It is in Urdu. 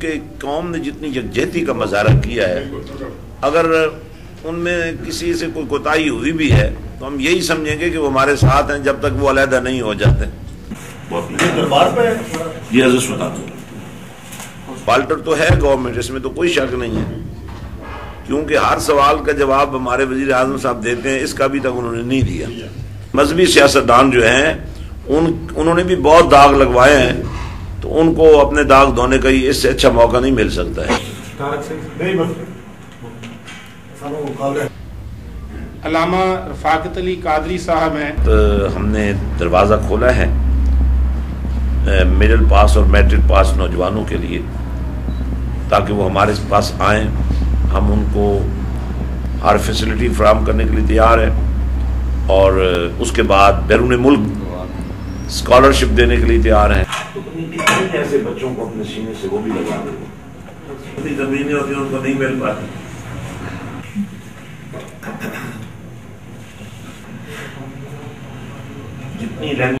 کہ قوم نے جتنی یکجہتی کا مظاہرہ کیا ہے، اگر ان میں کسی سے کوئی کوتاہی ہوئی بھی ہے تو ہم یہی سمجھیں گے کہ وہ ہمارے ساتھ ہیں جب تک وہ علیحدہ نہیں ہو جاتے۔ فالٹر تو ہے گورنمنٹ، اس میں تو کوئی شک نہیں ہے، کیونکہ ہر سوال کا جواب ہمارے وزیر اعظم صاحب دیتے ہیں، اس کا بھی تک انہوں نے نہیں دیا۔ مذہبی سیاستدان جو ہیں انہوں نے بھی بہت داغ لگوائے ہیں، تو ان کو اپنے داغ دھونے کا اس سے اچھا موقع نہیں مل سکتا ہے۔ علامہ رفاقت علی قادری صاحب ہیں۔ ہم نے دروازہ کھولا ہے مڈل پاس اور میٹرک پاس نوجوانوں کے لیے، تاکہ وہ ہمارے پاس آئیں، ہم ان کو ہر فیسلٹی فراہم کرنے کے لیے تیار ہیں، اور اس کے بعد بیرون ملک اسکالرشپ دینے کے لیے تیار ہیں۔ ایسے بچوں کو اپنے سینے سے وہ بھی لگا دیں، زمینیں ہوتی ہیں ان کو نہیں مل پاتی۔ جتنی